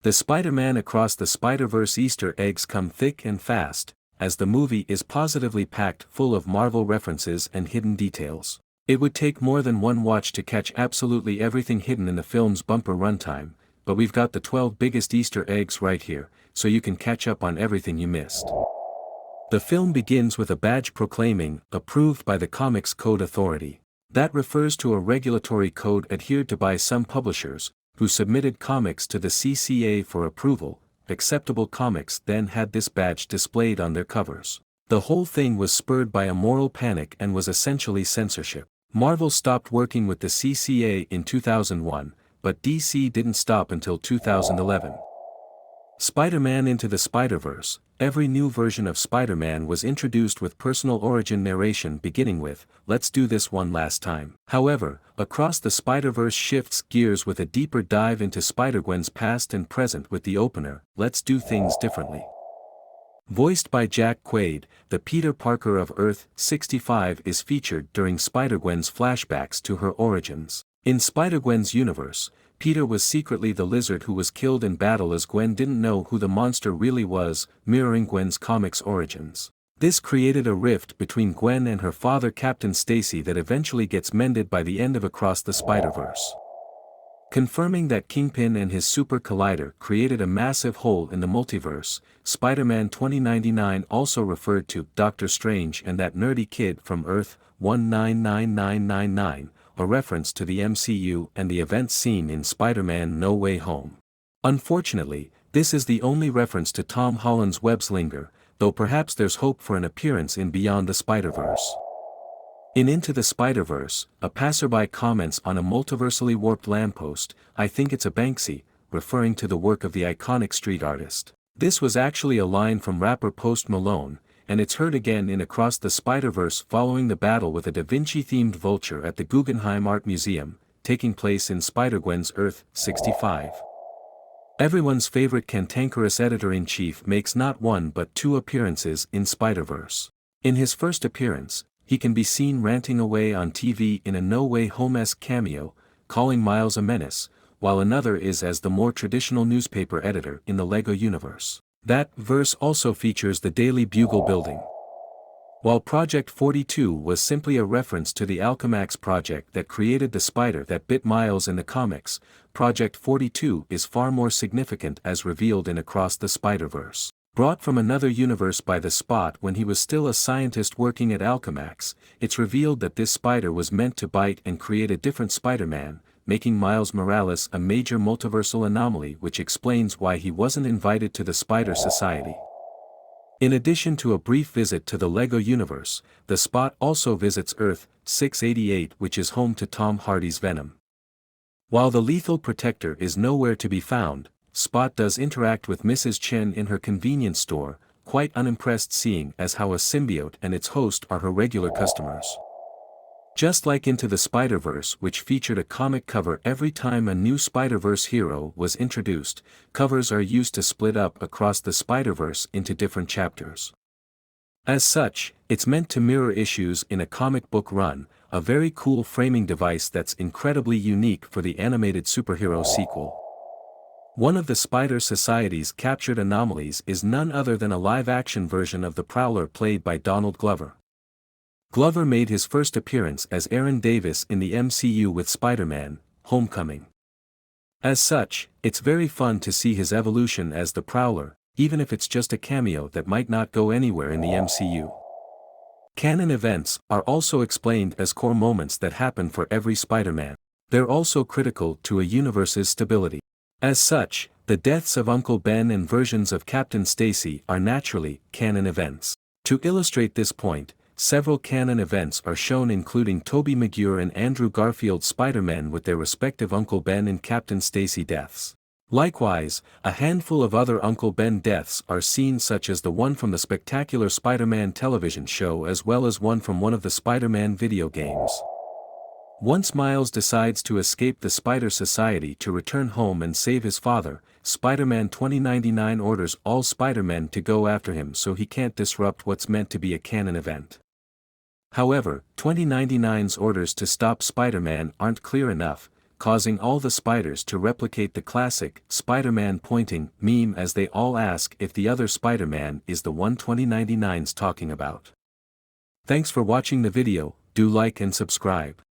The Spider-Man Across the Spider-Verse Easter eggs come thick and fast, as the movie is positively packed full of Marvel references and hidden details. It would take more than one watch to catch absolutely everything hidden in the film's bumper runtime, but we've got the 12 biggest Easter eggs right here, so you can catch up on everything you missed. The film begins with a badge proclaiming, "Approved by the Comics Code Authority." That refers to a regulatory code adhered to by some publishers, who submitted comics to the CCA for approval. Acceptable Comics then had this badge displayed on their covers. The whole thing was spurred by a moral panic and was essentially censorship. Marvel stopped working with the CCA in 2001, but DC didn't stop until 2011. Spider-Man Into the Spider-Verse. Every new version of Spider-Man was introduced with personal origin narration beginning with, "Let's do this one last time." However, Across the Spider-Verse shifts gears with a deeper dive into Spider-Gwen's past and present with the opener, "Let's Do Things Differently." Voiced by Jack Quaid, the Peter Parker of Earth-65 is featured during Spider-Gwen's flashbacks to her origins. In Spider-Gwen's universe, Peter was secretly the lizard who was killed in battle as Gwen didn't know who the monster really was, mirroring Gwen's comics origins. This created a rift between Gwen and her father Captain Stacy that eventually gets mended by the end of Across the Spider-Verse. Confirming that Kingpin and his Super Collider created a massive hole in the multiverse, Spider-Man 2099 also referred to Doctor Strange and that nerdy kid from Earth 199999, a reference to the MCU and the events seen in Spider-Man No Way Home. Unfortunately, this is the only reference to Tom Holland's web-slinger, though perhaps there's hope for an appearance in Beyond the Spider-Verse. In Into the Spider-Verse, a passerby comments on a multiversally warped lamppost, "I think it's a Banksy," referring to the work of the iconic street artist. This was actually a line from rapper Post Malone, and it's heard again in Across the Spider-Verse following the battle with a Da Vinci-themed vulture at the Guggenheim Art Museum, taking place in Spider-Gwen's Earth-65. Everyone's favorite cantankerous editor-in-chief makes not one but two appearances in Spider-Verse. In his first appearance, he can be seen ranting away on TV in a No Way Home-esque cameo, calling Miles a menace, while another is as the more traditional newspaper editor in the LEGO universe. That verse also features the Daily Bugle building. While Project 42 was simply a reference to the Alchemax project that created the spider that bit Miles in the comics, Project 42 is far more significant as revealed in Across the Spider-Verse. Brought from another universe by the Spot when he was still a scientist working at Alchemax, it's revealed that this spider was meant to bite and create a different Spider-Man, making Miles Morales a major multiversal anomaly, which explains why he wasn't invited to the Spider Society. In addition to a brief visit to the LEGO universe, the Spot also visits Earth-688, which is home to Tom Hardy's Venom. While the lethal protector is nowhere to be found, Spot does interact with Mrs. Chen in her convenience store, quite unimpressed seeing as how a symbiote and its host are her regular customers. Just like Into the Spider-Verse, which featured a comic cover every time a new Spider-Verse hero was introduced, covers are used to split up Across the Spider-Verse into different chapters. As such, it's meant to mirror issues in a comic book run, a very cool framing device that's incredibly unique for the animated superhero sequel. One of the Spider Society's captured anomalies is none other than a live-action version of the Prowler played by Donald Glover. Glover made his first appearance as Aaron Davis in the MCU with Spider-Man: Homecoming. As such, it's very fun to see his evolution as the Prowler, even if it's just a cameo that might not go anywhere in the MCU. Canon events are also explained as core moments that happen for every Spider-Man. They're also critical to a universe's stability. As such, the deaths of Uncle Ben and versions of Captain Stacy are naturally canon events. To illustrate this point, several canon events are shown including Tobey Maguire and Andrew Garfield's Spider-Man with their respective Uncle Ben and Captain Stacy deaths. Likewise, a handful of other Uncle Ben deaths are seen, such as the one from the Spectacular Spider-Man television show as well as one from one of the Spider-Man video games. Once Miles decides to escape the Spider Society to return home and save his father, Spider-Man 2099 orders all Spider-Men to go after him so he can't disrupt what's meant to be a canon event. However, 2099's orders to stop Spider-Man aren't clear enough, causing all the spiders to replicate the classic Spider-Man pointing meme as they all ask if the other Spider-Man is the one 2099's talking about. Thanks for watching the video, do like and subscribe.